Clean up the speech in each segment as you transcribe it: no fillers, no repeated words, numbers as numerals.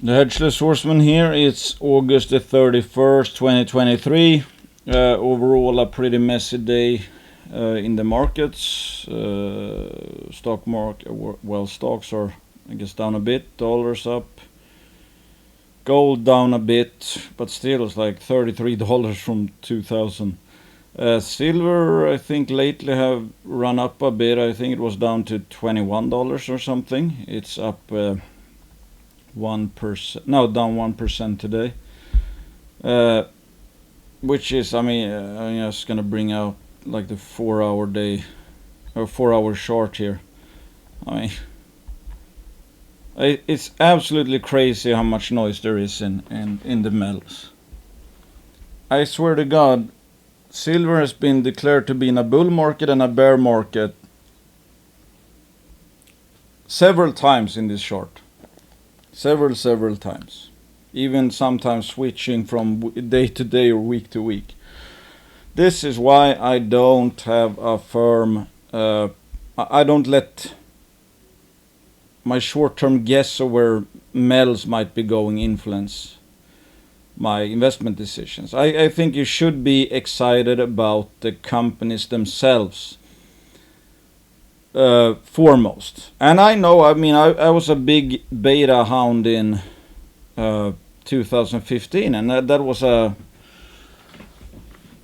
The hedgeless horseman here, it's August the 31st, 2023. Overall a pretty messy day in the markets. Stock market, well, stocks are, I guess, down a bit, dollars up. Gold down a bit, but still it's like $33 from 2000. Silver, I think lately have run up a bit. I think it was down to $21 or something. It's up 1%, no, down 1% today. Which is, I mean, it's gonna bring out like the 4-hour day or 4-hour chart here. I mean, it's absolutely crazy how much noise there is in the metals. I swear to God, silver has been declared to be in a bull market and a bear market several times in this chart. Several times. Even sometimes switching from day to day or week to week. This is why I don't have a firm, I don't let my short-term guess of where metals might be going influence my investment decisions. I think you should be excited about the companies themselves foremost. And I know, I mean, I was a big beta hound in 2015, and that was a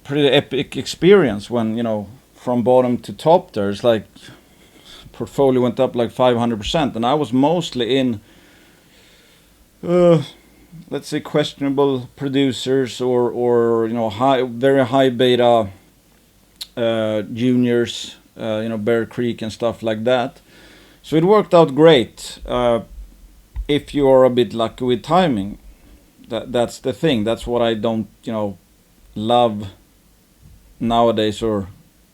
pretty epic experience when, you know, from bottom to top there's like portfolio went up like 500%, and I was mostly in let's say questionable producers or you know, very high beta juniors, you know, Bear Creek and stuff like that. So it worked out great if you are a bit lucky with timing. That's the thing. That's what I don't, you know, love nowadays, or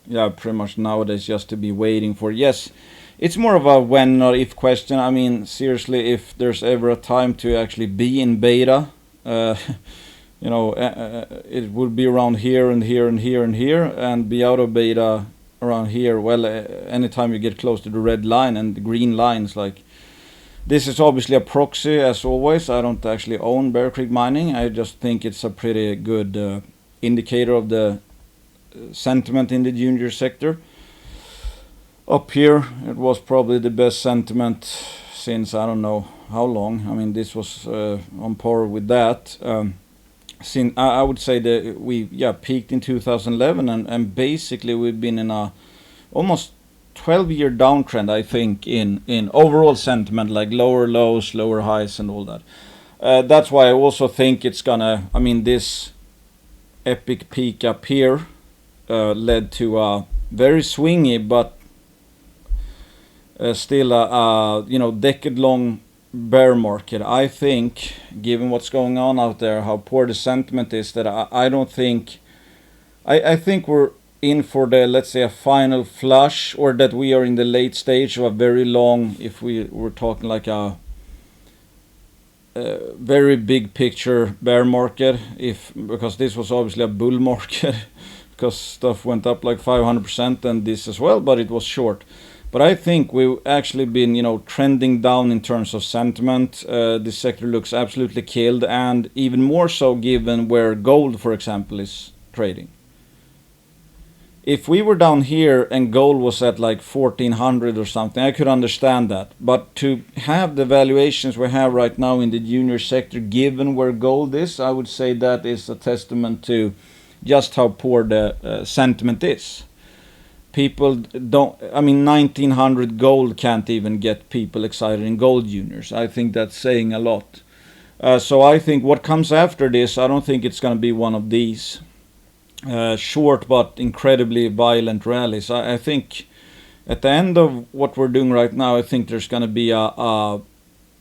yeah, pretty much nowadays, just to be waiting for. Yes, it's more of a when or if question. I mean, seriously, if there's ever a time to actually be in beta, you know, it would be around here and here and here and here, and be out of beta around here. Well, anytime you get close to the red line and the green lines, like this is obviously a proxy as always. I don't actually own Bear Creek Mining. I just think it's a pretty good indicator of the sentiment in the junior sector. Up here, it was probably the best sentiment since I don't know how long. I mean, this was on par with that. Since I would say that we peaked in 2011, and basically we've been in a almost 12-year downtrend, I think, in overall sentiment, like lower lows, lower highs, and all that. That's why I also think it's gonna. I mean, this epic peak up here led to a very swingy, but still a you know, decade-long bear market. I think, given what's going on out there, how poor the sentiment is, that I don't think. I think we're in for the, let's say, a final flush, or that we are in the late stage of a very long, if we were talking like a very big picture bear market, because this was obviously a bull market because stuff went up like 500% and this as well, but it was short. But I think we've actually been, you know, trending down in terms of sentiment. This sector looks absolutely killed, and even more so given where gold, for example, is trading. If we were down here and gold was at like 1400 or something, I could understand that. But to have the valuations we have right now in the junior sector, given where gold is, I would say that is a testament to just how poor the sentiment is. People don't, I mean, 1900 gold can't even get people excited in gold juniors. I think that's saying a lot. So I think what comes after this, I don't think it's going to be one of these short but incredibly violent rallies. I think at the end of what we're doing right now, I think there's going to be a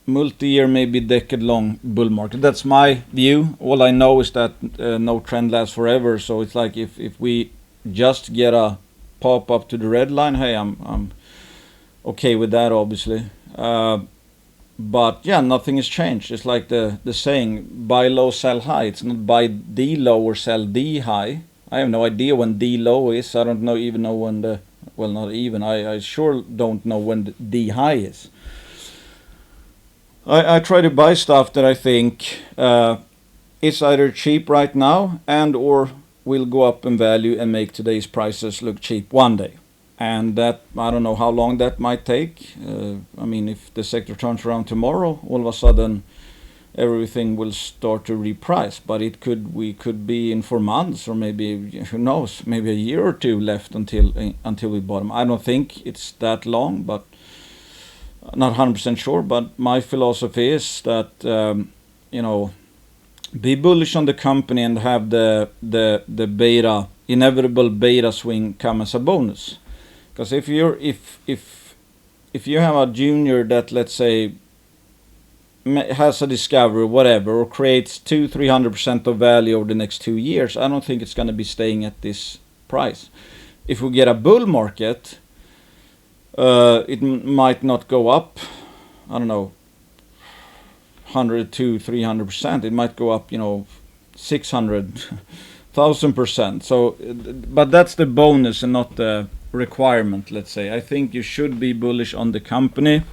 multi-year, maybe decade-long bull market. That's my view. All I know is that no trend lasts forever. So it's like if we just get a pop up to the red line, hey, I'm okay with that, obviously. But yeah, nothing has changed. It's like the saying, buy low, sell high. It's not buy D low or sell D high. I have no idea when D low is. I don't even know when the, well, not even, I sure don't know when the D high is. I try to buy stuff that I think is either cheap right now and or will go up in value and make today's prices look cheap one day. And that, I don't know how long that might take. I mean, if the sector turns around tomorrow, all of a sudden everything will start to reprice. But we could be in 4 months, or maybe, who knows, maybe a year or two left until we bottom. I don't think it's that long, but not 100% sure. But my philosophy is that be bullish on the company and have the inevitable beta swing come as a bonus. Because if you have a junior that, let's say, has a discovery, whatever, or creates 200-300% of value over the next 2 years, I don't think it's going to be staying at this price. If we get a bull market, it might not go up, I don't know, 100-300%. It might go up, 600,000%. So, but that's the bonus and not the requirement, let's say. I think you should be bullish on the company.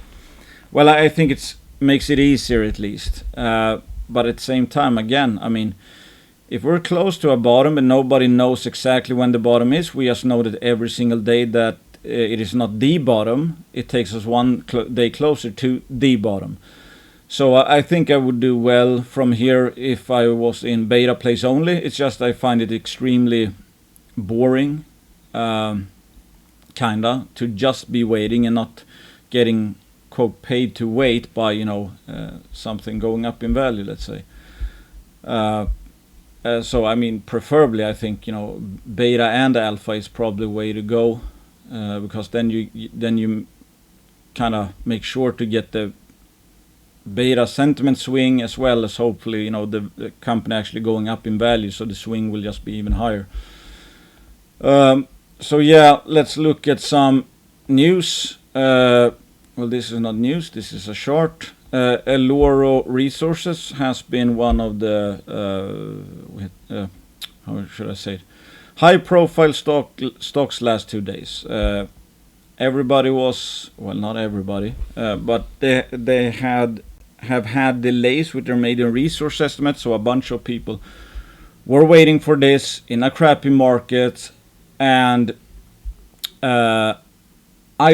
Well, I think it makes it easier at least. But at the same time, again, I mean, if we're close to a bottom and nobody knows exactly when the bottom is, we just know that every single day that it is not the bottom, it takes us one day closer to the bottom. So I think I would do well from here if I was in beta place only. It's just I find it extremely boring, kinda, to just be waiting and not getting, quote, paid to wait by, something going up in value, let's say. So I mean, preferably I think, beta and alpha is probably the way to go, because then you kind of make sure to get the beta sentiment swing as well as hopefully the company actually going up in value, so the swing will just be even higher. So yeah, let's look at some news. Well, this is not news, this is a chart. Eloro Resources has been one of the how should I say it, high profile stocks last 2 days. Everybody was, well, not everybody, but they have had delays with their maiden resource estimates, so a bunch of people were waiting for this in a crappy market, and I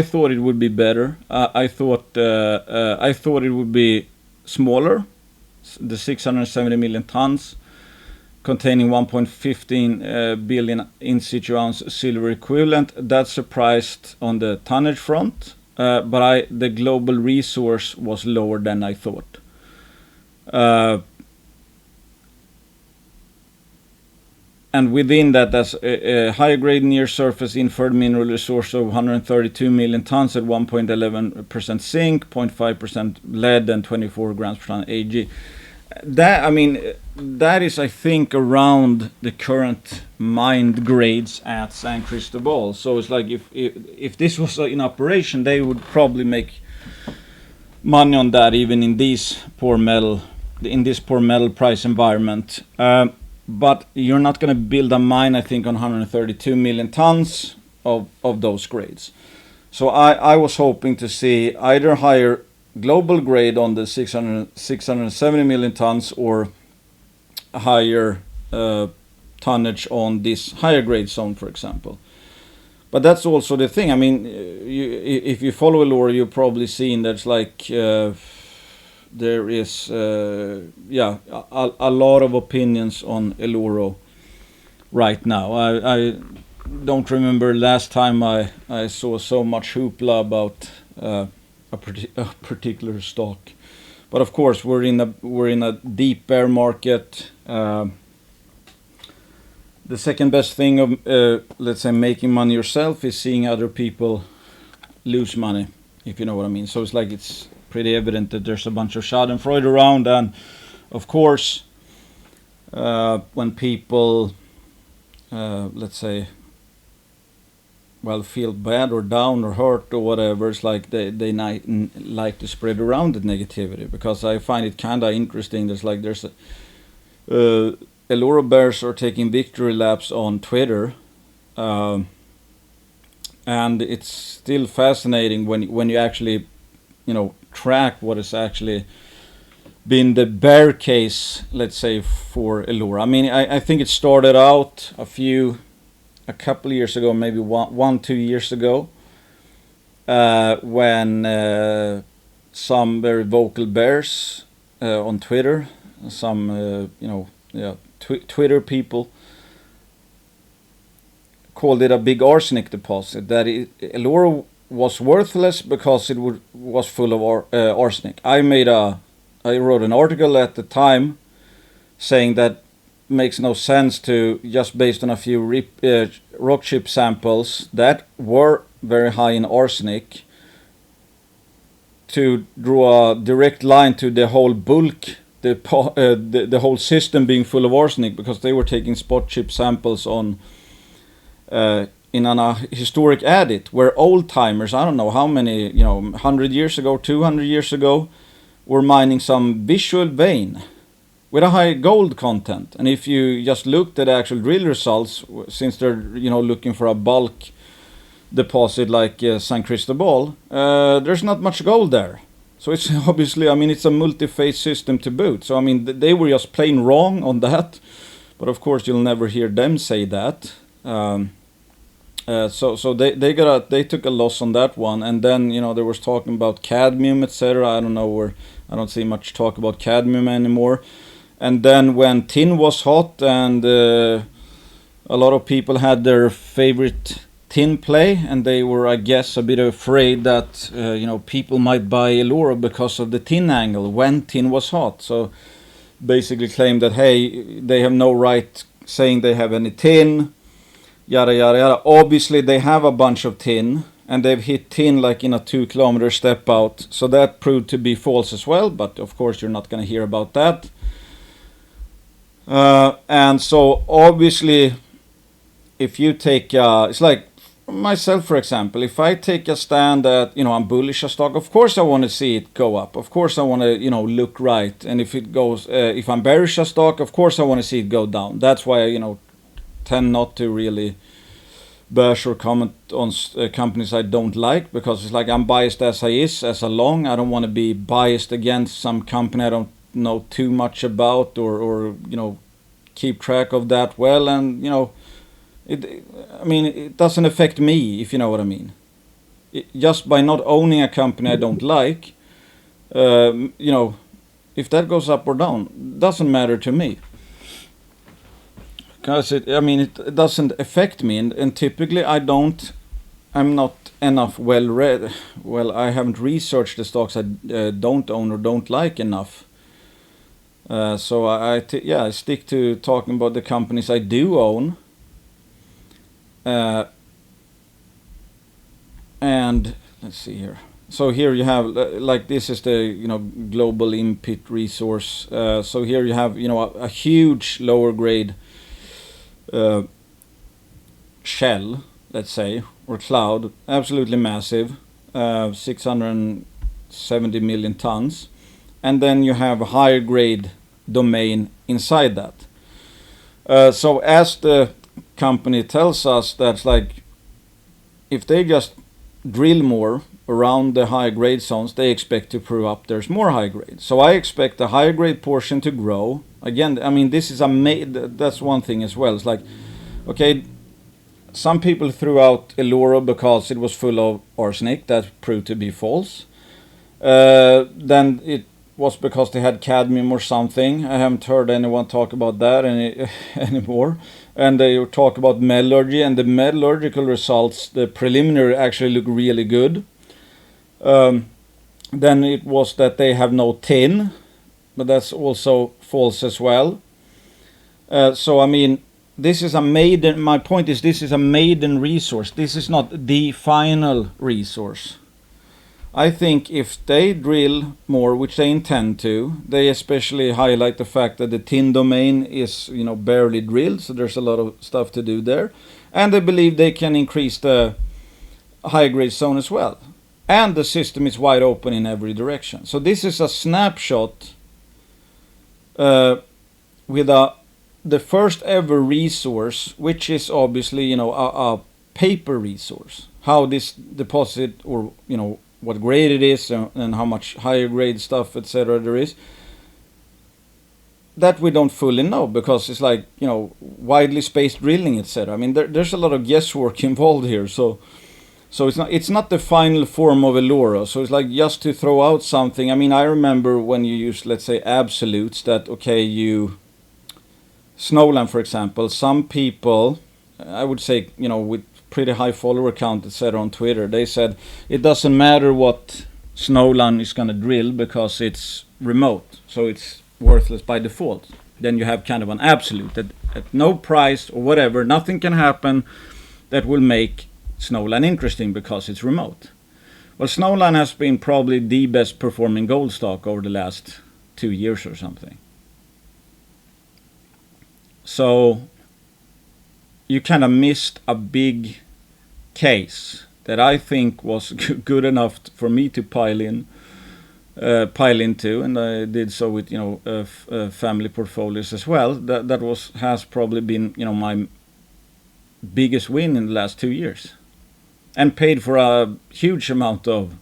thought it would be better. I thought it would be smaller, the 670 million tons, containing 1.15 billion in situ ounce silver equivalent. That surprised on the tonnage front. But the global resource was lower than I thought. And within that, that's a higher grade near surface inferred mineral resource of 132 million tons at 1.11% zinc, 0.5% lead, and 24 grams per ton Ag. That is, I think, around the current mined grades at San Cristobal. So it's like if this was in operation, they would probably make money on that, even in this poor metal price environment. But you're not going to build a mine, I think, on 132 million tons of those grades. So I was hoping to see either higher global grade on the 670 million tons or higher tonnage on this higher grade zone, for example. But that's also the thing. I mean, if you follow Eloro, you've probably seen that's like there is a lot of opinions on Eloro right now. I don't remember last time I saw so much hoopla about a particular stock, but of course we're in a deep bear market. The second best thing of let's say making money yourself is seeing other people lose money, if you know what I mean. So it's pretty evident that there's a bunch of schadenfreude around, and of course when people let's say feel bad or down or hurt or whatever, it's like they like to spread around the negativity, because I find it kind of interesting. There's Eloro bears are taking victory laps on Twitter, and it's still fascinating when you actually track what is actually been the bear case, let's say, for Eloro. I mean, I think it started out a couple of years ago, maybe 2 years ago, when some very vocal bears on Twitter, some Twitter people called it a big arsenic deposit, that Eloro was worthless because it was full of arsenic. I wrote an article at the time saying that makes no sense to, just based on a few rock chip samples that were very high in arsenic, to draw a direct line to the whole bulk, the whole system being full of arsenic, because they were taking spot chip samples on in a historic adit where old timers, I don't know how many, 100 years ago, 200 years ago, were mining some visual vein with a high gold content. And if you just looked at actual drill results, since they're looking for a bulk deposit like San Cristobal, there's not much gold there. So it's obviously, it's a multi-phase system to boot. So they were just plain wrong on that. But of course you'll never hear them say that. So they took a loss on that one, and then there was talking about cadmium, etc. I don't know, I don't see much talk about cadmium anymore. And then when tin was hot, and a lot of people had their favorite tin play, and they were, I guess, a bit afraid that people might buy Eloro because of the tin angle when tin was hot. So basically claimed that, hey, they have no right saying they have any tin. Yada yada yada. Obviously they have a bunch of tin, and they've hit tin like in a 2 kilometer step out, so that proved to be false as well. But of course you're not going to hear about that. And so obviously, if you take it's like myself, for example, if I take a stand that I'm bullish a stock, of course I want to see it go up, of course I want to look right. And if it goes if I'm bearish a stock, of course I want to see it go down. That's why I tend not to really bash or comment on companies I don't like, because it's like I'm biased as a long. I don't want to be biased against some company I don't know too much about, or keep track of that well. And it doesn't affect me, if you know what I mean. Just by not owning a company I don't like, if that goes up or down, doesn't matter to me. Because it doesn't affect me, and typically I'm not enough well read. Well, I haven't researched the stocks I don't own or don't like enough. So I stick to talking about the companies I do own. And let's see here. So here you have, like, this is the global in-pit resource. So here you have a huge lower grade shell, let's say, or cloud, absolutely massive, 670 million tons, and then you have a higher grade domain inside that. So as the company tells us, that's like, if they just drill more around the high grade zones, they expect to prove up there's more high grade. So I expect the higher grade portion to grow. Again, this is that's one thing as well. It's like, okay, some people threw out Eloro because it was full of arsenic. That proved to be false. Then it was because they had cadmium or something. I haven't heard anyone talk about that anymore. And they talk about metallurgy, and the metallurgical results, the preliminary, actually look really good. Then it was that they have no tin, but that's also false as well. So this is a maiden. My point is, this is a maiden resource. This is not the final resource. I think if they drill more, which they intend to, they especially highlight the fact that the tin domain is barely drilled, so there's a lot of stuff to do there, and they believe they can increase the high grade zone as well, and the system is wide open in every direction. So this is a snapshot with the first ever resource, which is obviously a paper resource, how this deposit, or what grade it is, and how much higher grade stuff, etc. there is. that we don't fully know, because it's like, you know, widely spaced drilling, etc. I mean, there's a lot of guesswork involved here. So it's not the final form of Eloro. So it's like, just to throw out something. I mean, I remember when you use, let's say, absolutes, that okay, Snowland, for example, some people, I would say, you know, with pretty high follower count, etc. on Twitter, they said it doesn't matter what Snowland is going to drill because it's remote, so it's worthless by default. Then you have kind of an absolute that at no price or whatever, nothing can happen that will make Snowland interesting because it's remote. Well, Snowland has been probably the best performing gold stock over the last 2 years or something. So you kind of missed a big case that I think was good enough for me to pile into, and I did so with, you know, family portfolios as well. That has probably been, you know, my biggest win in the last 2 years, and paid for a huge amount of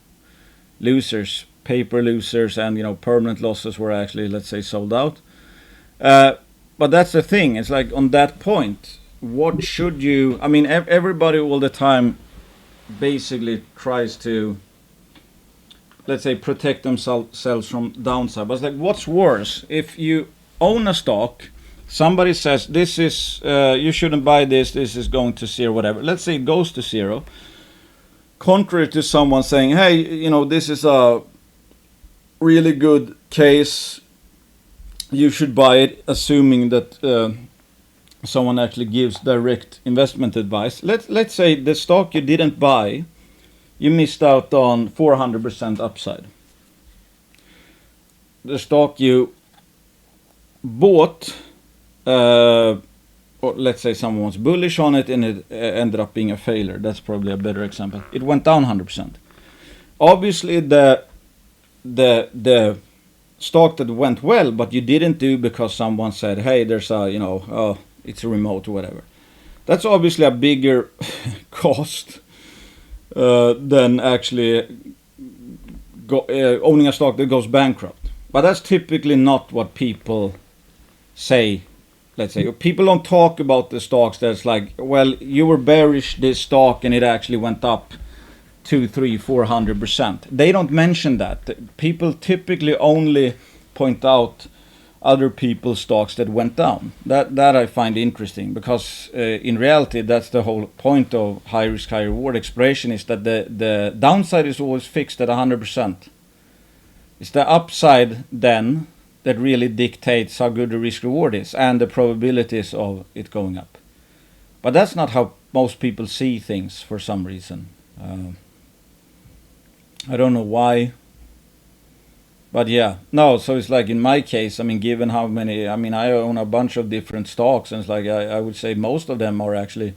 losers, paper losers, and, you know, permanent losses were actually, let's say, sold out. But that's the thing. It's like, on that point, what should you? I mean, everybody all the time basically tries to, let's say, protect themselves from downside. But it's like, what's worse? If you own a stock, somebody says, this is, you shouldn't buy this is going to zero, whatever. Let's say it goes to zero. Contrary to someone saying, hey, you know, this is a really good case, you should buy it, assuming that someone actually gives direct investment advice. Let's say the stock you didn't buy, you missed out on 400% upside. The stock you bought, or let's say someone was bullish on it and it ended up being a failure. That's probably a better example. It went down 100%. Obviously, the stock that went well, but you didn't do because someone said, hey, there's a, you know, oh, it's a remote or whatever. That's obviously a bigger cost than actually owning a stock that goes bankrupt. But that's typically not what people say. Let's say people don't talk about the stocks that's like, well, you were bearish this stock and it actually went up 200, 300, 400%. They don't mention that. People typically only point out other people's stocks that went down. That I find interesting, because in reality, that's the whole point of high risk, high reward exploration, is that the downside is always fixed at 100%. It's the upside then that really dictates how good the risk reward is and the probabilities of it going up. But that's not how most people see things for some reason. I don't know why. But yeah, no, so it's like, in my case, I mean, given how many, I mean, I own a bunch of different stocks, and it's like, I would say most of them are actually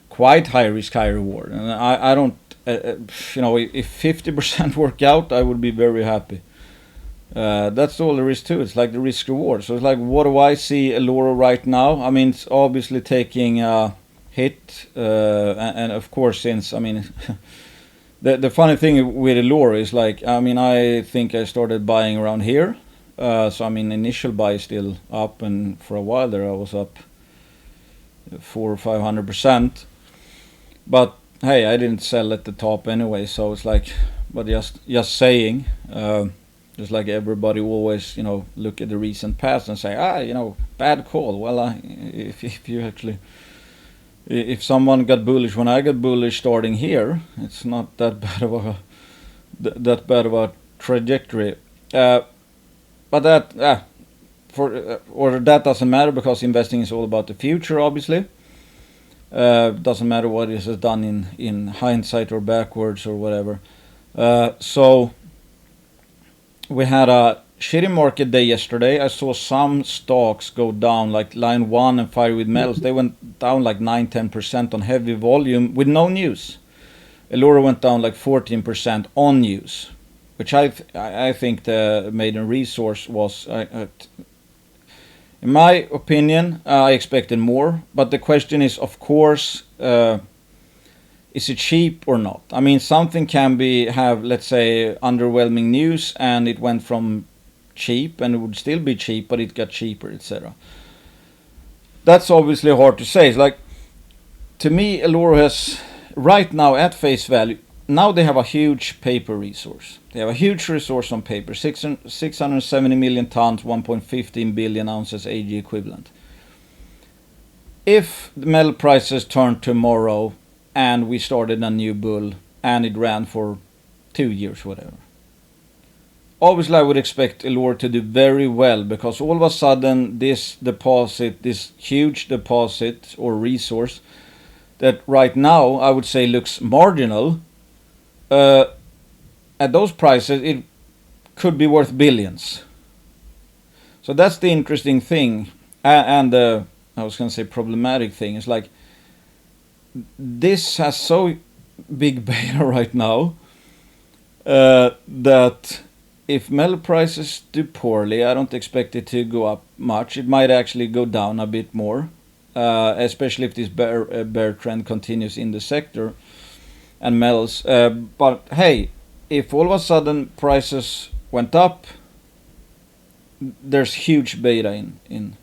quite high risk, high reward. And I don't, you know, if 50% work out, I would be very happy. That's all there is to it. It's like the risk reward. So it's like, what do I see Eloro right now? I mean, it's obviously taking a hit, and of course, since, I mean, the funny thing with Eloro is, like, I mean, I think I started buying around here. So I mean, initial buy is still up, and for a while there I was up 400 or 500%. But hey, I didn't sell at the top anyway, so it's like, but just saying, just like everybody always, you know, look at the recent past and say, you know, bad call. Well, if you actually, if someone got bullish when I got bullish starting here, it's not that bad of a trajectory. But that that doesn't matter, because investing is all about the future, obviously. Doesn't matter what is done in hindsight or backwards or whatever. So we had a shitty market day yesterday. I saw some stocks go down, like Line 1 and Fire with Metals. They went down like 9-10% on heavy volume with no news. Eloro went down like 14% on news, which I think the maiden resource was, in my opinion, I expected more. But the question is, of course, is it cheap or not? I mean, something can have, let's say, underwhelming news, and it went from cheap, and it would still be cheap, but it got cheaper, etc. That's obviously hard to say. It's like, to me, Eloro has right now at face value. Now they have a huge paper resource. They have a huge resource on paper, 670 million tons, 1.15 billion ounces AG equivalent. If the metal prices turn tomorrow and we started a new bull and it ran for 2 years, whatever, obviously I would expect Eloro to do very well, because all of a sudden this deposit, this huge deposit or resource that right now I would say looks marginal, at those prices it could be worth billions. So that's the interesting thing, and I was going to say problematic thing. It's like, this has so big beta right now that if metal prices do poorly, I don't expect it to go up much. It might actually go down a bit more, especially if this bear trend continues in the sector and metals. But hey, if all of a sudden prices went up, there's huge beta in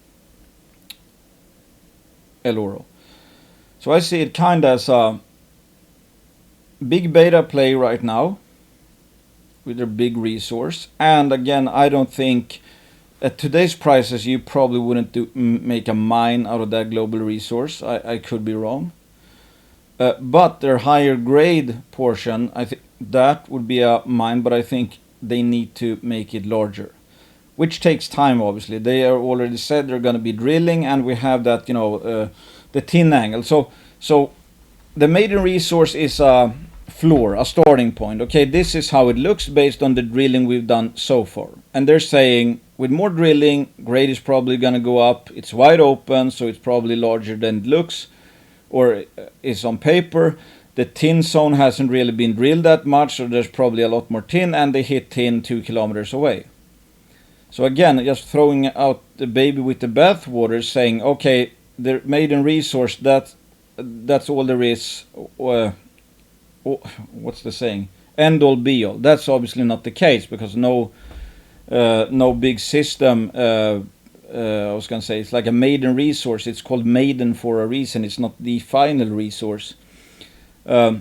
Eloro. So I see it kind of as a big beta play right now with their big resource. And again, I don't think at today's prices you probably wouldn't make a mine out of that global resource. I could be wrong. But their higher grade portion, I think that would be a mine, but I think they need to make it larger, which takes time. Obviously, they are already said they're going to be drilling, and we have that, the tin angle. So the maiden resource is a floor, a starting point. Okay, this is how it looks based on the drilling we've done so far, and they're saying with more drilling, grade is probably going to go up. It's wide open, so it's probably larger than it looks or is on paper. The tin zone hasn't really been drilled that much, so there's probably a lot more tin, and they hit tin 2 kilometers away. So again, just throwing out the baby with the bathwater, saying, okay, the maiden resource, that's all there is. What's the saying? End all be all. That's obviously not the case, because no big system. I was going to say, it's like a maiden resource. It's called maiden for a reason. It's not the final resource. So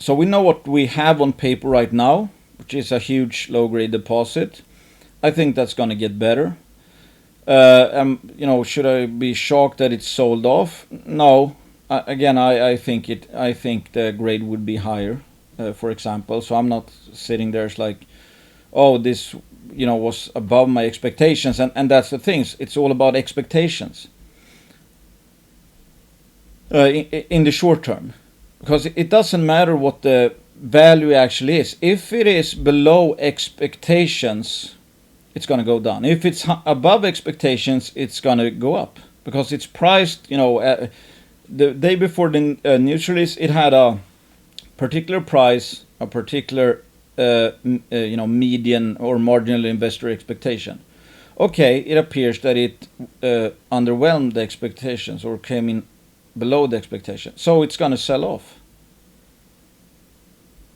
we know what we have on paper right now, which is a huge low-grade deposit. I think that's going to get better. Should I be shocked that it's sold off? No. I think the grade would be higher, for example. So I'm not sitting there as like, oh, this was above my expectations, and that's the thing. It's all about expectations in the short term, because it doesn't matter what the value actually is. If it is below expectations, it's going to go down. If it's above expectations, it's going to go up, because it's priced. The day before the news release, it had a particular price, a particular median or marginal investor expectation. Okay, it appears that it underwhelmed the expectations or came in below the expectation, so it's going to sell off.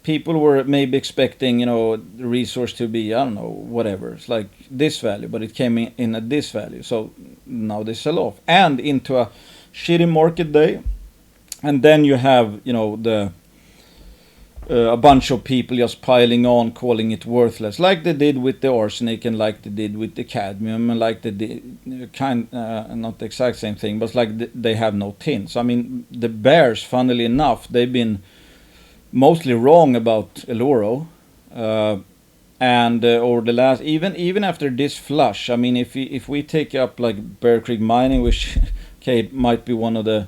People were maybe expecting, the resource to be, I don't know, whatever. It's like this value, but it came in at this value. So now they sell off and into a shitty market day. And then you have, a bunch of people just piling on, calling it worthless, like they did with the arsenic and like they did with the cadmium and like they did, not the exact same thing, but like they have no tin. So I mean, the bears, funnily enough, they've been mostly wrong about Eloro, and over the last, even after this flush. I mean, if we take up like Bear Creek Mining, which okay, it might be one of the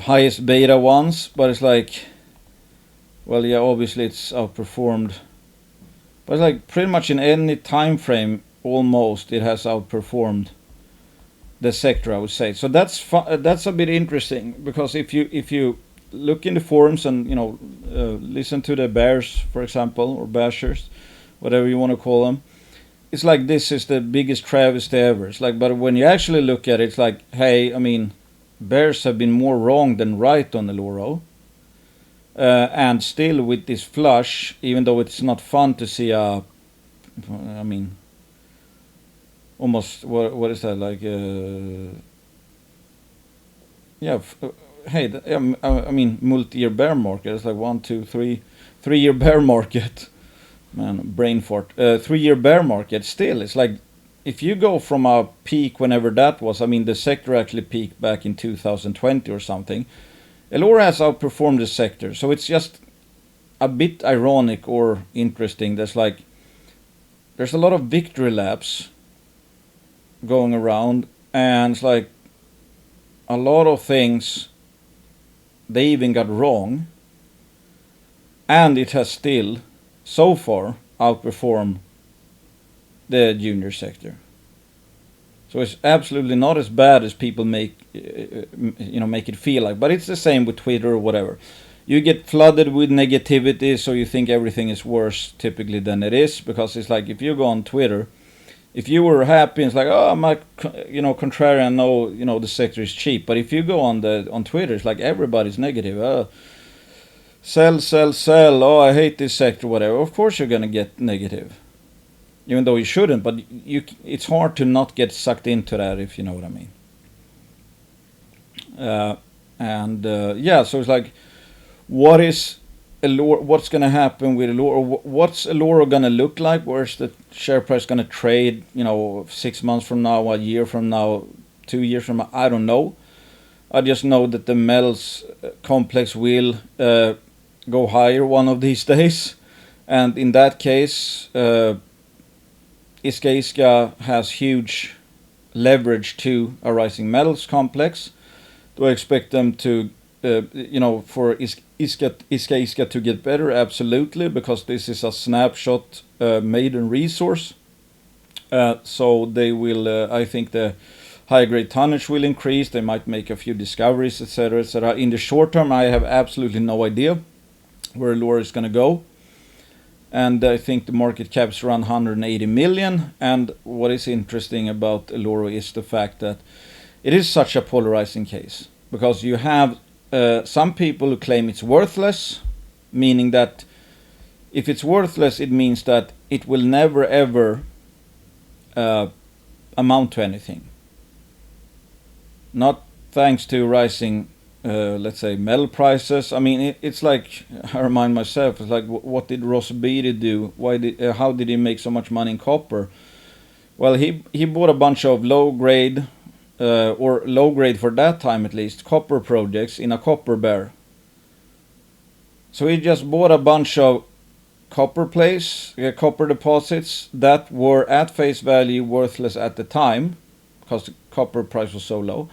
highest beta ones, but it's like, well, yeah, obviously it's outperformed, but it's like pretty much in any time frame, almost it has outperformed the sector, I would say. So that's a bit interesting, because if you look in the forums and listen to the bears, for example, or bashers, whatever you want to call them, it's like this is the biggest travesty ever. It's like, but when you actually look at it, it's like, hey, I mean, bears have been more wrong than right on Eloro. And still with this flush, even though it's not fun to see a I mean, almost what is that like? Yeah, hey, I mean, multi-year bear market. It's like 1, 2, 3, 3-year bear market. Man, brain fart. 3-year bear market. Still, it's like if you go from a peak whenever that was. I mean, the sector actually peaked back in 2020 or something. Eloro has outperformed the sector, so it's just a bit ironic or interesting. There's a lot of victory laps going around, and it's like a lot of things they even got wrong, and it has still so far outperformed the junior sector. So it's absolutely not as bad as people make it feel like. But it's the same with Twitter or whatever. You get flooded with negativity, so you think everything is worse typically than it is, because it's like if you go on Twitter, if you were happy, it's like, oh, I'm a, contrarian, no, the sector is cheap. But if you go on Twitter, it's like everybody's negative. Sell, oh, I hate this sector, whatever. Of course you're gonna get negative, even though you shouldn't, but it's hard to not get sucked into that, if you know what I mean. So it's like, what is Eloro? What's gonna happen with Eloro? What's Eloro gonna look like? Where's the share price gonna trade? 6 months from now, a year from now, 2 years from now? I don't know. I just know that the metals complex will go higher one of these days, and in that case, Eskay has huge leverage to a rising metals complex. Do I expect them to, for Eskay to get better? Absolutely, because this is a snapshot maiden resource. So they will, I think the high grade tonnage will increase. They might make a few discoveries, etc., etc. In the short term, I have absolutely no idea where Eloro is going to go. And I think the market cap is around 180 million. And what is interesting about Eloro is the fact that it is such a polarizing case, because you have some people who claim it's worthless, meaning that if it's worthless, it means that it will never ever amount to anything. Not thanks to rising let's say metal prices. I mean, it's like, I remind myself, it's like, what did Ross Beatty do? How did he make so much money in copper? Well, he bought a bunch of low grade for that time at least, copper projects in a copper bear. So he just bought a bunch of copper deposits that were at face value worthless at the time, because the copper price was so low.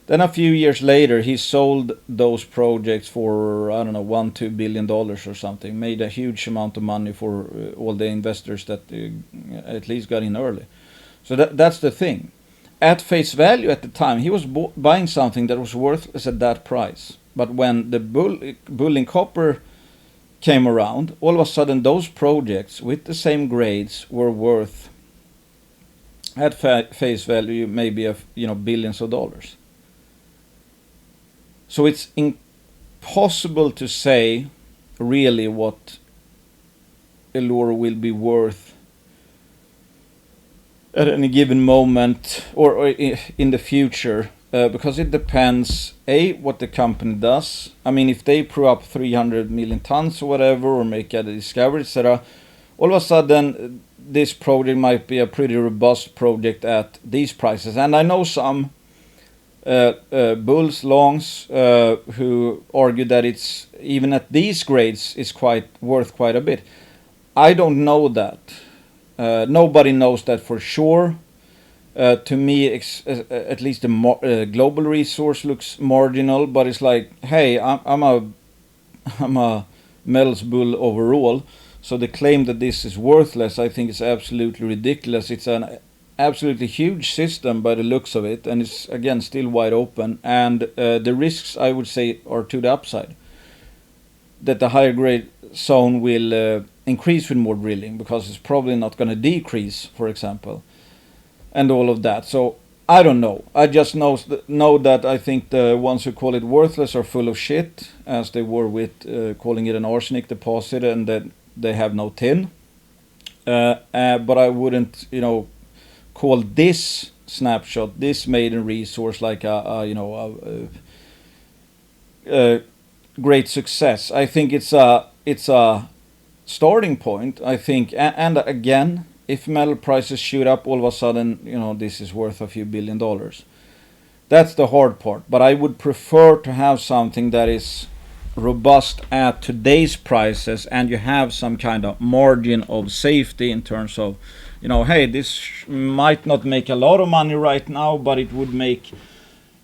Then a few years later, he sold those projects for, I don't know, $1-2 billion or something. Made a huge amount of money for all the investors that at least got in early. So that's the thing. At face value at the time, he was buying something that was worthless at that price. But when the bull in copper came around, all of a sudden those projects with the same grades were worth, at face value, maybe billions of dollars. So it's impossible to say really what Eloro will be worth at any given moment or in the future, because it depends, what the company does. I mean, if they prove up 300 million tons or whatever, or make a discovery, etc., all of a sudden this project might be a pretty robust project at these prices. And I know some bulls, longs, who argue that it's, even at these grades, is worth quite a bit. I don't know that. Nobody knows that for sure. To me, at least the global resource looks marginal, but it's like, hey, I'm a metals bull overall, so the claim that this is worthless, I think, is absolutely ridiculous. It's an absolutely huge system by the looks of it, and it's again still wide open, and the risks, I would say, are to the upside, that the higher grade zone will increase with more drilling, because it's probably not going to decrease, for example, and all of that. So I don't know. I just know that I think the ones who call it worthless are full of shit, as they were with calling it an arsenic deposit and that they have no tin. but I wouldn't, call this snapshot, this maiden resource, like a great success. I think it's a starting point. I think, and again, if metal prices shoot up all of a sudden, this is worth a few $1 billion. That's the hard part. But I would prefer to have something that is robust at today's prices, and you have some kind of margin of safety in terms of, hey, this might not make a lot of money right now, but it would make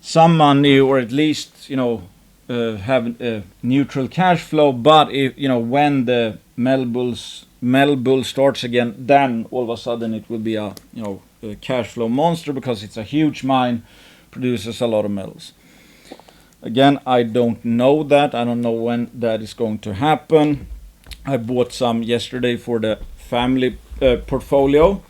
some money, or at least, have a neutral cash flow. But if, when the metal bull starts again, then all of a sudden it will be a cash flow monster, because it's a huge mine, produces a lot of metals. Again, I don't know that. I don't know when that is going to happen. I bought some yesterday for the family portfolio,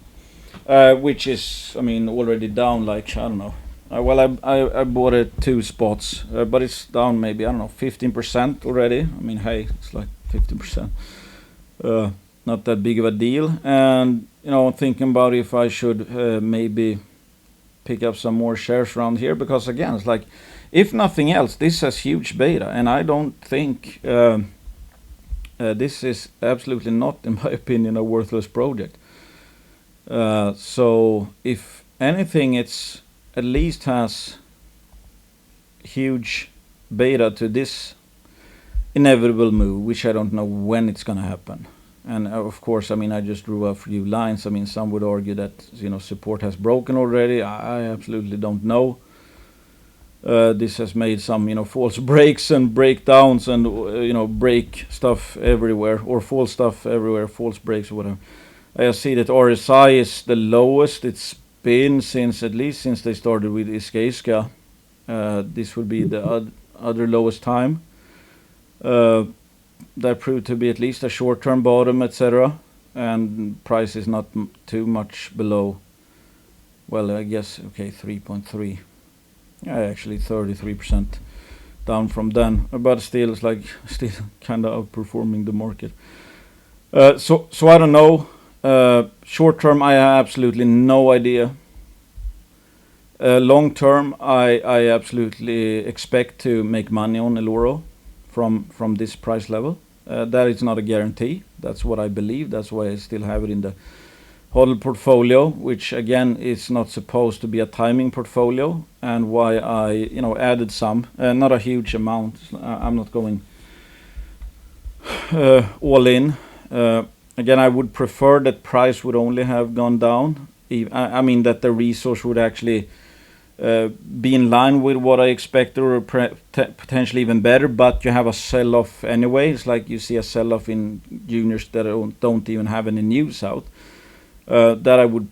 which is, already down, like, I don't know. I bought it 2 spots, but it's down maybe, 15% already. Hey, it's like 15%. Not that big of a deal. And, thinking about if I should maybe pick up some more shares around here, because again, it's like, if nothing else, this has huge beta, and I don't think this is absolutely not, in my opinion, a worthless project. So if anything, it's at least has huge beta to this inevitable move, which I don't know when it's going to happen. And of course, I just drew a few lines. Some would argue that support has broken already. I absolutely don't know. This has made some false breaks and breakdowns, and break stuff everywhere, or false stuff everywhere, false breaks or whatever. I see that RSI is the lowest it's been since they started with Eskay. This would be the other lowest time. That proved to be at least a short-term bottom, etc. And price is not too much below. Well, I guess 3.3. Yeah, actually 33% down from then, but still it's like still kind of outperforming the market. So I don't know. Short term, I have absolutely no idea. Long term, I absolutely expect to make money on Eloro from this price level. That is not a guarantee. That's what I believe. That's why I still have it in the HODL portfolio, which again is not supposed to be a timing portfolio, and why I added some, not a huge amount. I'm not going all in. Again, I would prefer that price would only have gone down. That the resource would actually be in line with what I expected, or potentially even better, but you have a sell-off anyway. It's like you see a sell-off in juniors that don't even have any news out. That I would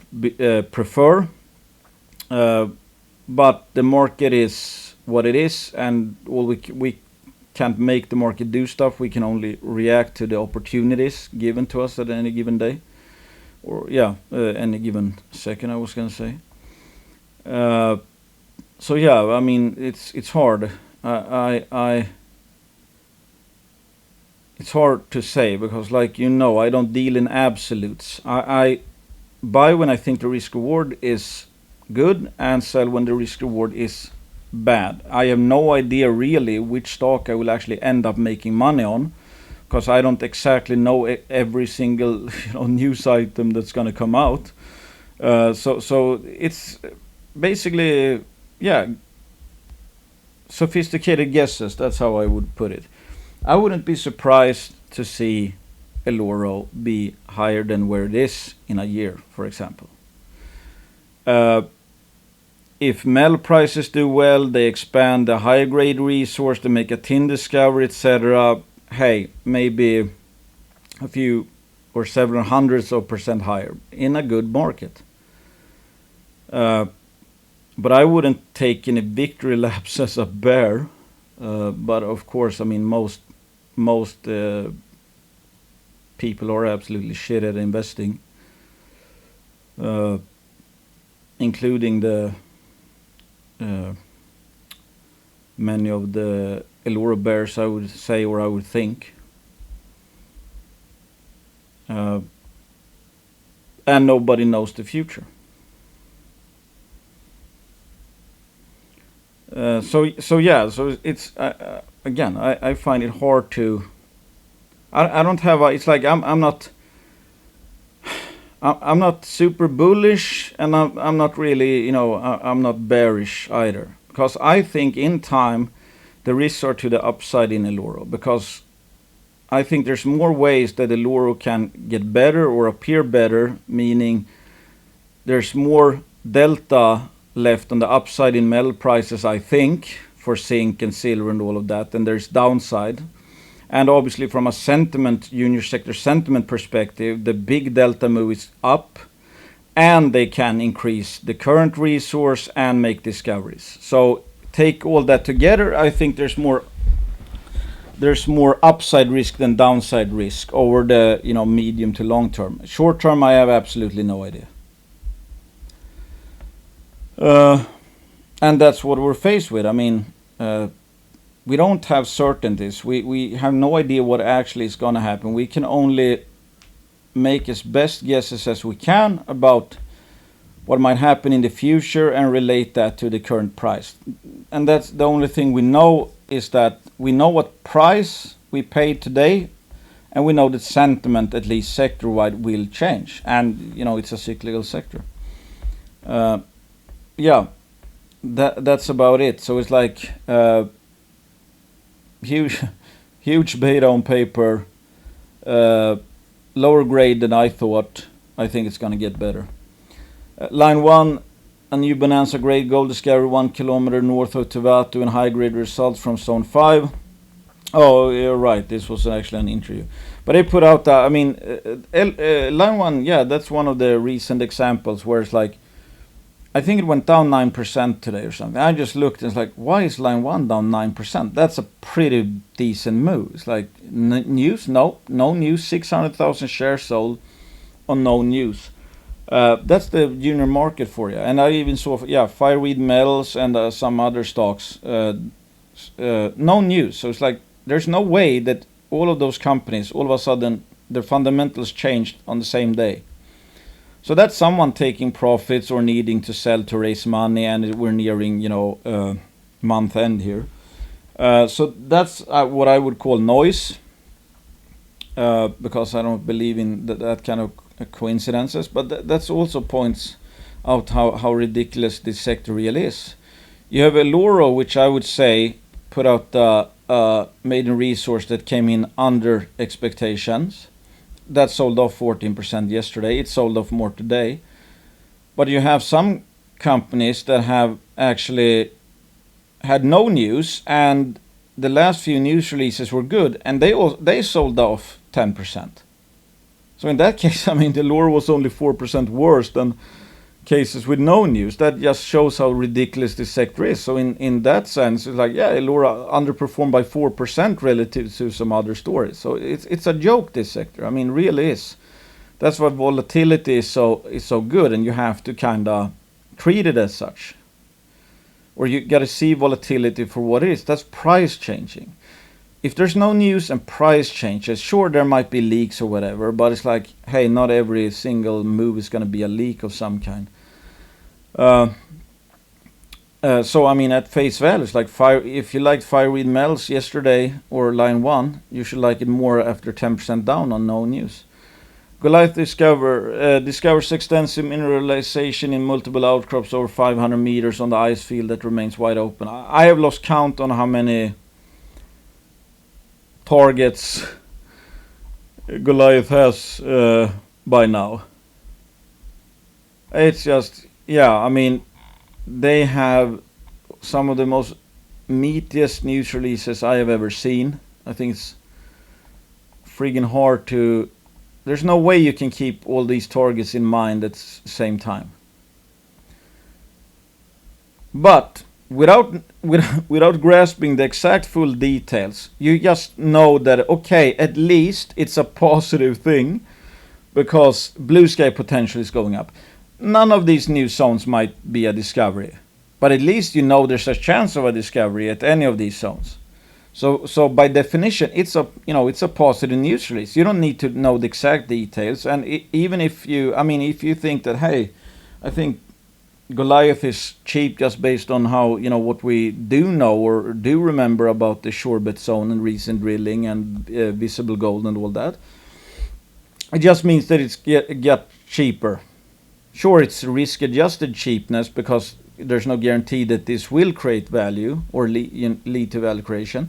prefer. But the market is what it is, and we can't make the market do stuff. We can only react to the opportunities given to us at any given day, or any given second, I was going to say. So yeah, it's hard. It's hard to say, because I don't deal in absolutes. I buy when I think the risk reward is good, and sell when the risk reward is bad. I have no idea really which stock I will actually end up making money on, because I don't exactly know every single news item that's going to come out. So it's basically sophisticated guesses. That's how I would put it. I wouldn't be surprised to see Eloro be higher than where it is in a year, for example. If metal prices do well, they expand the higher grade resource, they make a tin discovery, etc. Hey, maybe a few or several hundreds of % higher in a good market. But I wouldn't take any victory laps as a bear. But of course, most people are absolutely shit at investing, including the many of the Eloro bears, I would say, or I would think. and nobody knows the future. So it's again, I find it hard to. I don't have a. It's like I'm not super bullish, and I'm not really, I'm not bearish either, because I think in time the risks are to the upside in Eloro, because I think there's more ways that Eloro can get better or appear better, meaning there's more delta left on the upside in metal prices, I think, for zinc and silver and all of that, and there's downside. And obviously from a sentiment, junior sector sentiment perspective, the big delta move is up, and they can increase the current resource and make discoveries. So take all that together, I think there's more upside risk than downside risk over the medium to long term. Short term, I have absolutely no idea. And that's what we're faced with. I mean, we don't have certainties. We have no idea what actually is going to happen. We can only make as best guesses as we can about what might happen in the future and relate that to the current price. And that's the only thing we know, is that we know what price we paid today, and we know that sentiment, at least sector-wide, will change. And, it's a cyclical sector. That's about it. So it's like huge beta on paper, lower grade than I thought. I think it's going to get better. Line 1, a new bonanza grade gold discovery 1 kilometer north of Tuvalu, and high grade results from zone 5. Oh, you're right, this was actually an interview. But they put out that, line 1, that's one of the recent examples where it's like, I think it went down 9% today or something. I just looked and it's like, why is line 1 down 9%? That's a pretty decent move. It's like, news? No news. 600,000 shares sold on no news. That's the junior market for you. And I even saw, Fireweed Metals and some other stocks. No news. So it's like, there's no way that all of those companies, all of a sudden, their fundamentals changed on the same day. So that's someone taking profits or needing to sell to raise money, and we're nearing, month end here. So that's what I would call noise, because I don't believe in that kind of coincidences. But that's also points out how ridiculous this sector really is. You have Eloro, which I would say put out the maiden resource that came in under expectations. That sold off 14% yesterday. It sold off more today. But you have some companies that have actually had no news, and the last few news releases were good, and they sold off 10%. So in that case, the Eloro was only 4% worse than cases with no news. That just shows how ridiculous this sector is. So in that sense, it's like, Eloro underperformed by 4% relative to some other stories. So it's a joke, this sector. Really is. That's why volatility is so good, and you have to kind of treat it as such. Or you got to see volatility for what it is. That's price changing. If there's no news and price changes, sure, there might be leaks or whatever, but it's like, hey, not every single move is going to be a leak of some kind. So at face value, it's like if you liked Fireweed Metals yesterday or line 1, you should like it more after 10% down on no news. Goliath discovers extensive mineralization in multiple outcrops over 500 meters on the ice field that remains wide open. I have lost count on how many targets Goliath has by now. It's just, they have some of the most meatiest news releases I have ever seen. I think it's friggin' hard to. There's no way you can keep all these targets in mind at the same time. But without grasping the exact full details, you just know that, okay, at least it's a positive thing, because blue sky potential is going up. None of these new zones might be a discovery, but at least you know there's a chance of a discovery at any of these zones. So by definition, it's a positive news release. You don't need to know the exact details, and even if you think that, hey, I think Goliath is cheap just based on how, what we do know or do remember about the Shorebet zone and recent drilling and visible gold and all that. It just means that it's get cheaper. Sure, it's risk-adjusted cheapness because there's no guarantee that this will create value or lead to value creation.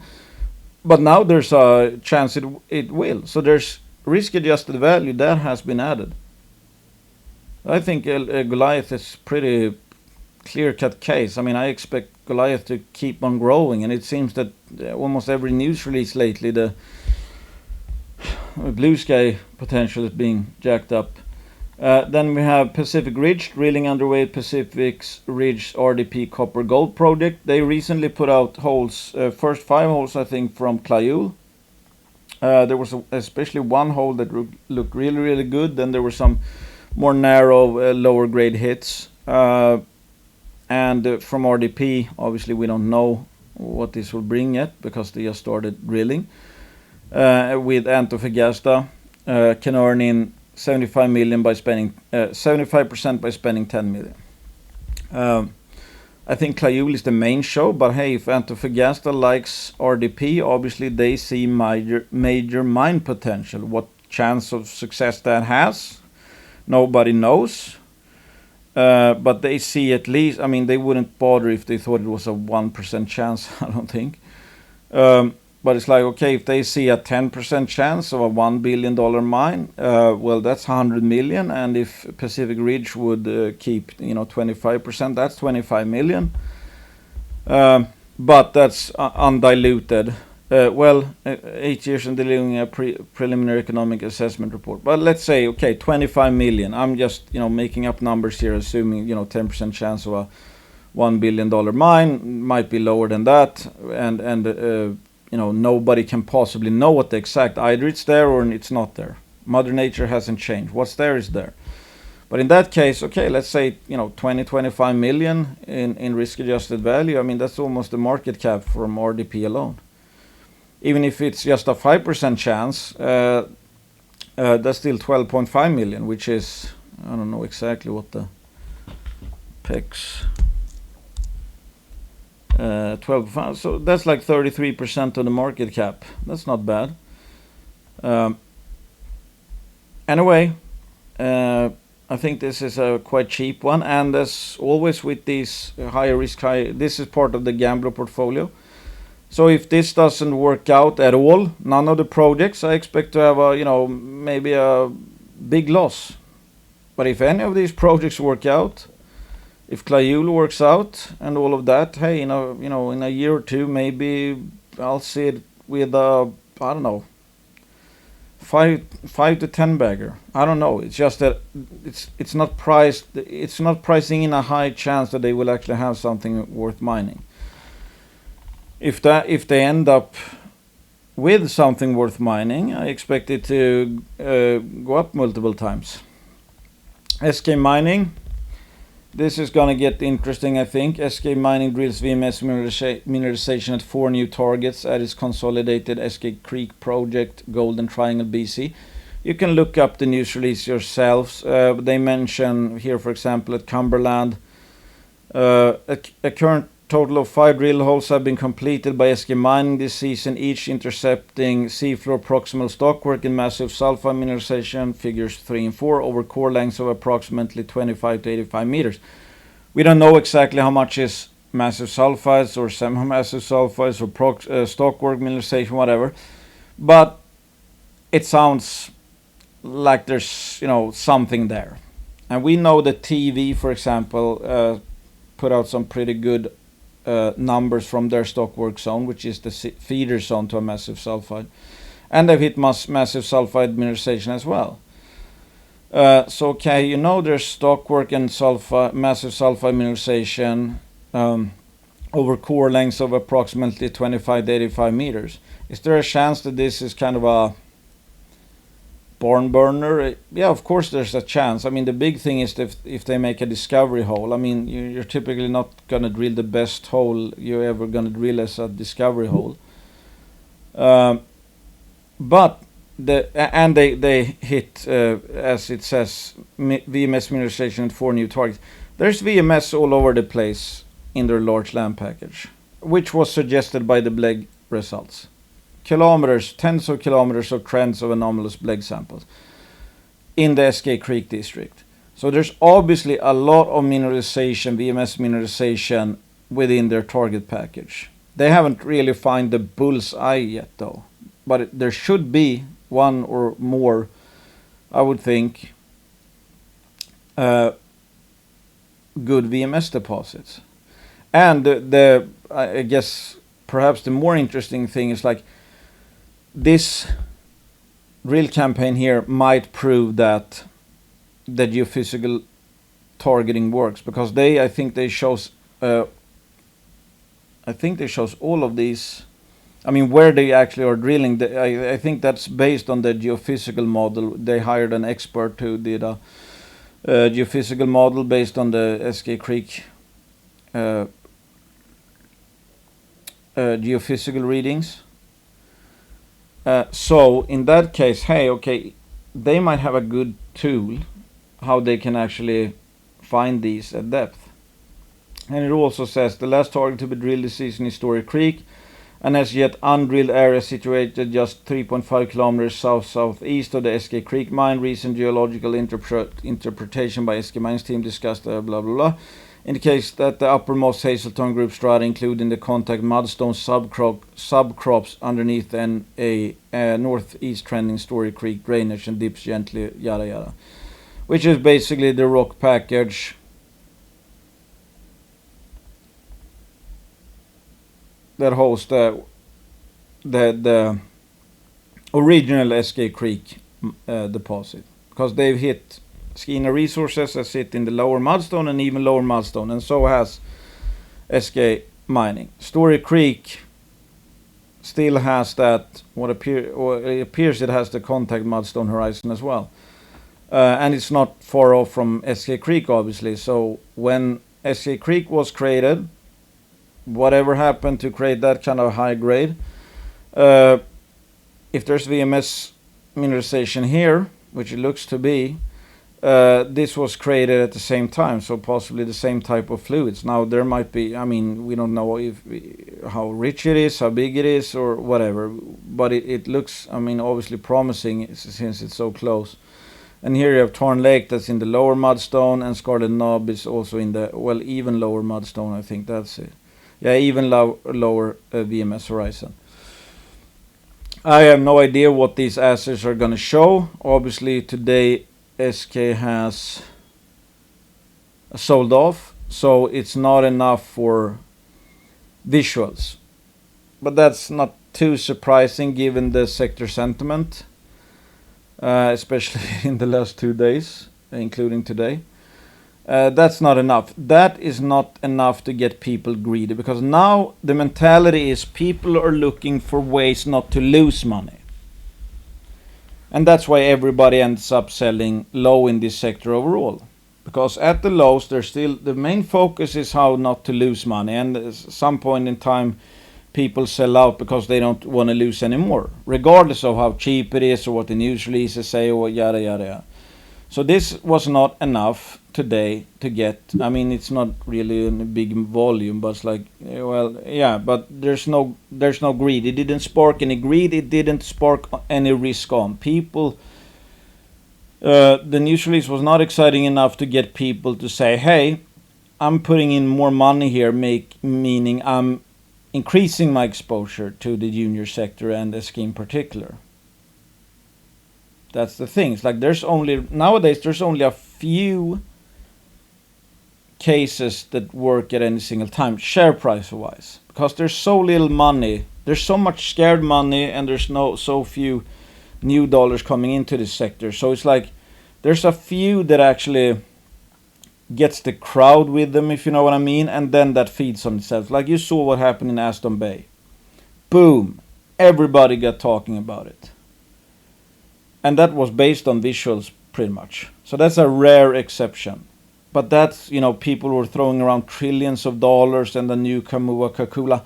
But now there's a chance it will. So there's risk-adjusted value that has been added. I think Goliath is pretty clear-cut case. I mean, I expect Goliath to keep on growing, and it seems that almost every news release lately, the blue sky potential is being jacked up. Then we have Pacific Ridge, drilling underway Pacific Ridge RDP copper gold project. They recently put out holes, first 5 holes I think from Clayul. There was especially one hole that looked really, really good. Then there were some more narrow, lower grade hits. And from RDP, obviously we don't know what this will bring yet because they just started drilling. With Antofagasta, can earn in 75 million by spending 75% by spending 10 million. I think Clayul is the main show, but hey, if Antofagasta likes RDP, obviously they see major mine potential. What chance of success that has, nobody knows. But they see at least, I mean, they wouldn't bother if they thought it was a 1% chance, I don't think. But it's like, okay, if they see a 10% chance of a $1 billion mine, well, that's 100 million. And if Pacific Ridge would keep, 25%, that's 25 million. But that's undiluted. 8 years in delivering a preliminary economic assessment report. But let's say, okay, 25 million. I'm just, making up numbers here, assuming, 10% chance of a $1 billion mine. Might be lower than that. And nobody can possibly know what the exact, either it's there or it's not there. Mother Nature hasn't changed. What's there is there. But in that case, okay, let's say, 25 million in risk-adjusted value. I mean, that's almost the market cap from RDP alone. Even if it's just a 5% chance, that's still 12.5 million, which is, I don't know exactly what the PEX... 12, so that's like 33% of the market cap. That's not bad. Anyway, I think this is a quite cheap one, and as always with these higher risk, this is part of the gambler portfolio. So if this doesn't work out at all, none of the projects, I expect to have a, maybe a big loss. But if any of these projects work out, if Clayul works out and all of that, hey, in a year or two, maybe I'll see it with I don't know, 5 to 10 bagger. I don't know. It's just that it's not priced. It's not pricing in a high chance that they will actually have something worth mining. If they end up with something worth mining, I expect it to go up multiple times. Eskay Mining. This is going to get interesting, I think. Eskay Mining drills VMS mineralization at 4 new targets at its consolidated Eskay Creek project, Golden Triangle, BC. You can look up the news release yourselves. They mention here, for example, at Cumberland, a current total of 5 drill holes have been completed by Eskay Mining this season, each intercepting seafloor proximal stockwork in massive sulfide mineralization, figures 3 and 4, over core lengths of approximately 25 to 85 meters. We don't know exactly how much is massive sulfides or semi-massive sulfides or stockwork mineralization, whatever, but it sounds like there's something there. And we know that TV, for example, put out some pretty good numbers from their stockwork zone, which is the feeder zone to a massive sulfide, and they've hit massive sulfide mineralization as well. So okay, there's stockwork and massive sulfide mineralization over core lengths of approximately 25 to 85 meters. Is there a chance that this is kind of a barn burner? Yeah, of course there's a chance. I mean, the big thing is if they make a discovery hole. I mean, you're typically not going to drill the best hole you're ever going to drill as a discovery hole. But they hit, as it says, VMS mineralization at 4 new targets. There's VMS all over the place in their large land package, which was suggested by the BLEG results. Kilometers, tens of kilometers of trends of anomalous BLEG samples in the Eskay Creek district. So there's obviously a lot of mineralization, VMS mineralization, within their target package. They haven't really found the bull's eye yet though, but there should be one or more, I would think, good VMS deposits. And I guess perhaps the more interesting thing is like this drill campaign here might prove that the geophysical targeting works, because I think they shows all of these. I mean, where they actually are drilling. I think that's based on the geophysical model. They hired an expert who did a geophysical model based on the Eskay Creek geophysical readings. So in that case, hey, okay, they might have a good tool how they can actually find these at depth. And it also says the last target to be drilled this season is Story Creek, and as yet undrilled area situated just 3.5 kilometers south-southeast of the Eskay Creek mine. Recent geological interpretation by Eskay Mining's team discussed blah blah blah indicates that the uppermost Hazelton group strata, including the contact mudstone subcrops underneath a northeast trending Story Creek drainage and dips gently, yada yada, which is basically the rock package that hosts the original Eskay Creek deposit, because they've hit Eloro Resources that sit in the lower mudstone and even lower mudstone, and so has Eskay Mining. Story Creek still has that, it appears it has the contact mudstone horizon as well. And it's not far off from Eskay Creek, obviously. So when Eskay Creek was created, whatever happened to create that kind of high grade, if there's VMS mineralization here, which it looks to be, this was created at the same time, so possibly the same type of fluids. Now there might be, I mean, we don't know how rich it is, how big it is, or whatever, but it looks, I mean, obviously promising since it's so close. And here you have Torn Lake that's in the lower mudstone, and Scarlet Knob is also in the, well, even lower mudstone, I think that's it. Yeah, even lower VMS horizon. I have no idea what these assays are going to show. Obviously today SK has sold off, so it's not enough for visuals. But that's not too surprising given the sector sentiment, especially in the last 2 days, including today. That's not enough. That is not enough to get people greedy, because now the mentality is people are looking for ways not to lose money. And that's why everybody ends up selling low in this sector overall. Because at the lows, there's still, the main focus is how not to lose money. And at some point in time, people sell out because they don't want to lose anymore, regardless of how cheap it is or what the news releases say or yada yada yada. So this was not enough today to get, I mean, it's not really in a big volume, but it's like, well, yeah, but there's no greed. It didn't spark any greed. It didn't spark any risk on people. The news release was not exciting enough to get people to say, hey, I'm putting in more money here, meaning I'm increasing my exposure to the junior sector and Eskay in particular. That's the thing. It's like nowadays there's only a few cases that work at any single time, share price wise, because there's so little money, there's so much scared money, and there's so few new dollars coming into this sector. So it's like there's a few that actually gets the crowd with them, if you know what I mean, and then that feeds on itself. Like you saw what happened in Aston Bay. Boom, everybody got talking about it. And that was based on visuals pretty much. So that's a rare exception. But that's, you know, people were throwing around trillions of dollars and the new Kamua Kakula.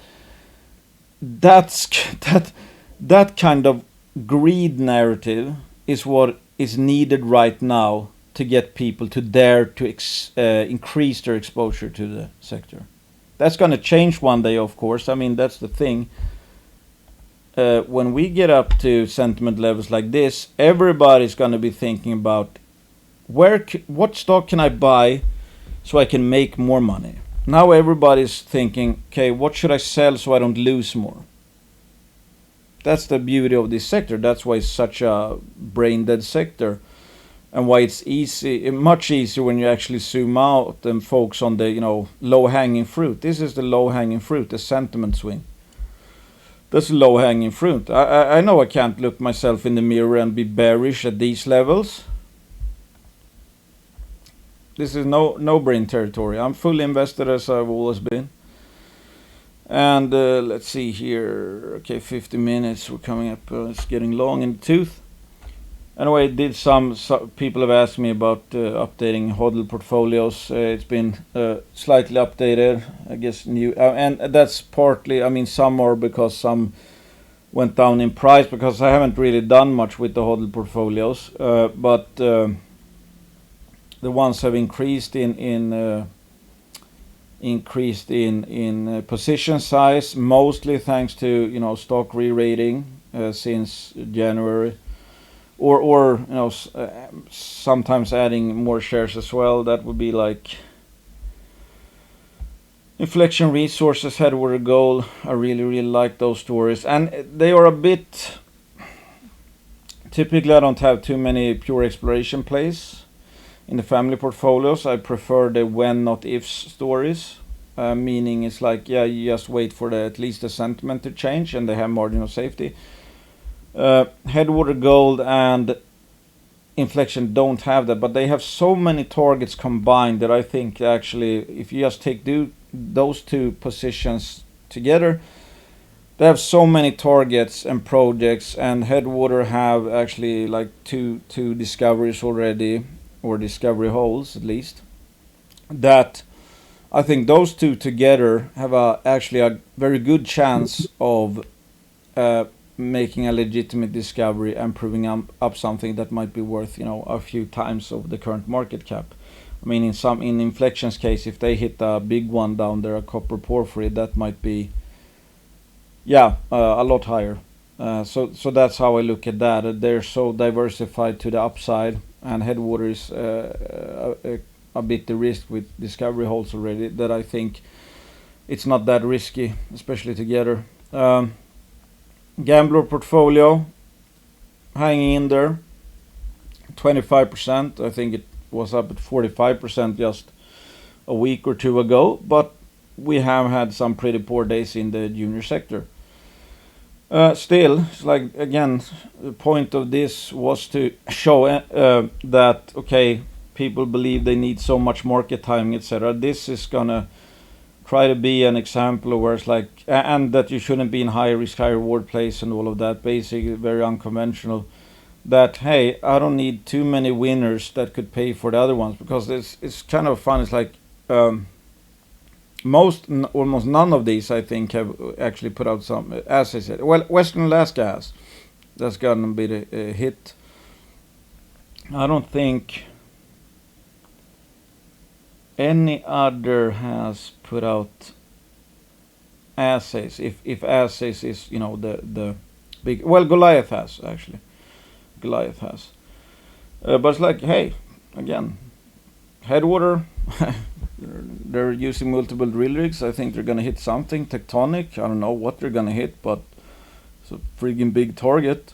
that kind of greed narrative is what is needed right now to get people to dare to increase their exposure to the sector. That's going to change one day, of course. I mean, that's the thing. When we get up to sentiment levels like this, everybody's going to be thinking about what stock can I buy so I can make more money. Now everybody's thinking, okay, what should I sell so I don't lose more? That's the beauty of this sector. That's why it's such a brain dead sector, and why it's much easier when you actually zoom out and focus on the low hanging fruit. This is the low hanging fruit, the sentiment swing. That's low hanging fruit. I know I can't look myself in the mirror and be bearish at these levels. This is no brain territory. I'm fully invested as I've always been. And let's see here. Okay, 50 minutes. We're coming up. It's getting long in the tooth. Anyway, some people have asked me about updating HODL portfolios. It's been slightly updated, I guess new, and that's partly. I mean, some more because some went down in price because I haven't really done much with the HODL portfolios, but the ones have increased in position size, mostly thanks to stock re-rating since January. Or sometimes adding more shares as well. That would be like Eloro Resources, Headwater Gold. I really like those stories, and they are a bit. Typically, I don't have too many pure exploration plays in the family portfolios. I prefer the when not if stories, meaning it's like you just wait for at least the sentiment to change, and they have margin of safety. Headwater Gold and Inflection don't have that, but they have so many targets combined that I think actually if you just take those two positions together, they have so many targets and projects, and Headwater have actually like two discoveries already, or discovery holes at least, that I think those two together have actually a very good chance of making a legitimate discovery and proving up something that might be worth a few times of the current market cap. I mean, in Inflection's case, if they hit a big one down there, a copper porphyry, that might be a lot higher. So that's how I look at that. They're so diversified to the upside, and Headwater is a bit the risk with discovery holes already, that I think it's not that risky, especially together. Gambler portfolio hanging in there, 25%. I think it was up at 45% just a week or two ago, but we have had some pretty poor days in the junior sector. Still, it's like, again, the point of this was to show that okay, people believe they need so much market timing, etc. This is gonna try to be an example of where it's like, and that you shouldn't be in high risk, high reward place and all of that, basically very unconventional. That hey, I don't need too many winners that could pay for the other ones, because it's kind of fun. It's like almost none of these I think have actually put out some, as I said. Well, Western Alaska has. That's gonna be a hit. I don't think any other has put out assays. If assays is the big, well, Goliath has actually. Goliath has, but it's like, hey, again, Headwater, they're using multiple drill rigs. I think they're gonna hit something tectonic. I don't know what they're gonna hit, but it's a friggin' big target.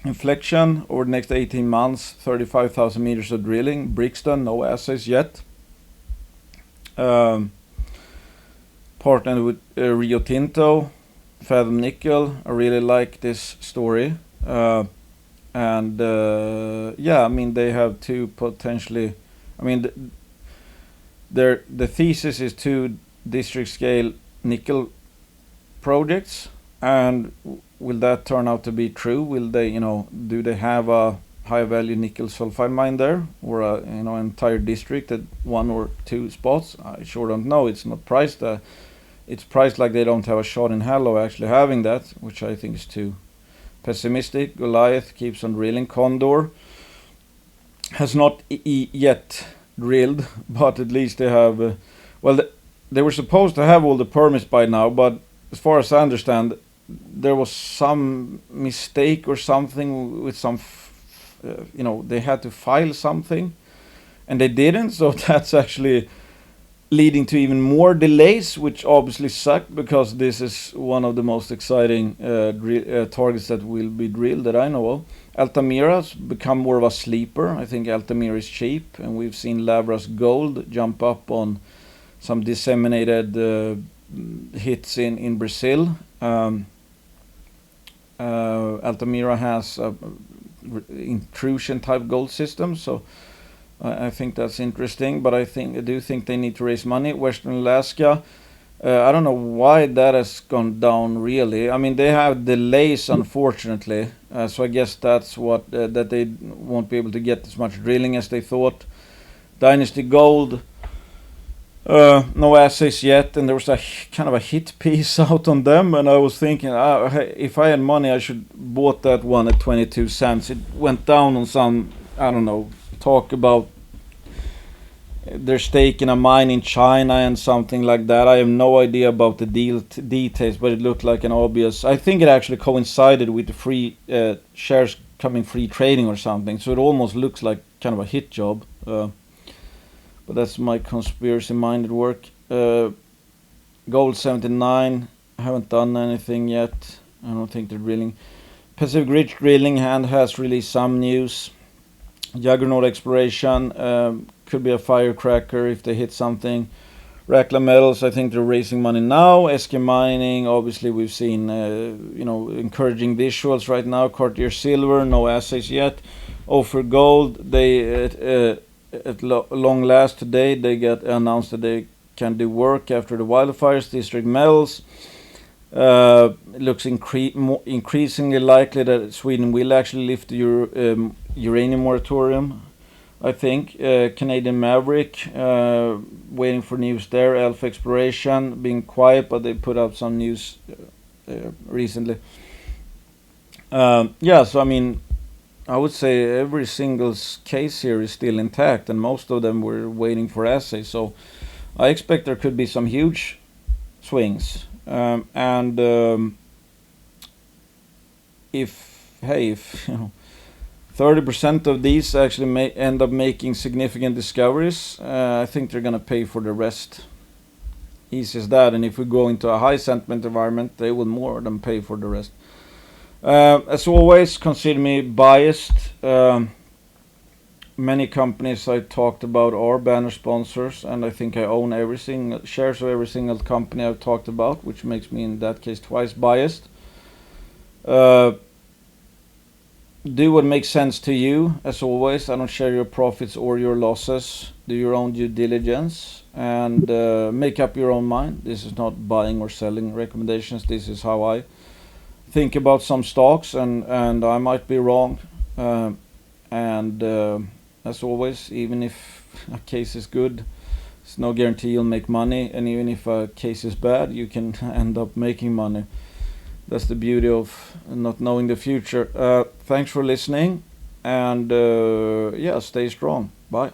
Inflection over the next 18 months, 35,000 meters of drilling. Brixton, no assays yet. Partnered with Rio Tinto, Fathom Nickel. I really like this story. And I mean, they have two potentially, I mean, the thesis is two district scale nickel projects, and will that turn out to be true? Will they, do they have a high value nickel sulfide mine there, or a entire district at one or two spots? I sure don't know. It's not priced it's priced like they don't have a shot in hell of actually having that, which I think is too pessimistic. Goliath keeps on drilling. Condor has not yet drilled, but at least they have. They were supposed to have all the permits by now, but as far as I understand, there was some mistake or something with some, they had to file something, and they didn't. So that's actually leading to even more delays, which obviously suck, because this is one of the most exciting targets that will be drilled that I know of. Altamira's become more of a sleeper. I think Altamira is cheap, and we've seen Lavras Gold jump up on some disseminated hits in Brazil. Altamira has a intrusion type gold system, so I think that's interesting, but I do think they need to raise money. Western Alaska, I don't know why that has gone down really. I mean, they have delays, unfortunately, so I guess that's what that they won't be able to get as much drilling as they thought. Dynasty Gold, no assays yet, and there was a kind of a hit piece out on them, and I was thinking, if I had money, I should bought that one at 22 cents. It went down on some, I don't know, talk about their stake in a mine in China and something like that. I have no idea about the details, but it looked like an obvious. I think it actually coincided with the free shares coming free trading or something, so it almost looks like kind of a hit job. But that's my conspiracy-minded work. Gold 79, I haven't done anything yet. I don't think they're drilling. Pacific Ridge Drilling Hand has released some news. Juggernaut Exploration could be a firecracker if they hit something. Rakla Metals, I think they're raising money now. Eskay Mining, obviously we've seen encouraging visuals right now. Cartier Silver, no assays yet. Ophir Gold, they at long last today they get announced that they can do work after the wildfires. District Metals, it looks increasingly likely that Sweden will actually lift the uranium moratorium, I think. Canadian Maverick, waiting for news there. Alpha Exploration, being quiet, but they put out some news recently. So I mean, I would say every single case here is still intact, and most of them were waiting for assays. So I expect there could be some huge swings. If 30% of these actually may end up making significant discoveries, I think they're gonna pay for the rest. Easy as that. And if we go into a high sentiment environment, they will more than pay for the rest. As always, consider me biased. Many companies I talked about are banner sponsors, and I think I own shares of every single company I've talked about, which makes me in that case twice biased. Do what makes sense to you. As always, I don't share your profits or your losses. Do your own due diligence and make up your own mind. This is not buying or selling recommendations. This is how I think about some stocks, and I might be wrong. As always, even if a case is good, it's no guarantee you'll make money, and even if a case is bad, you can end up making money. That's the beauty of not knowing the future. Thanks for listening, and stay strong. Bye.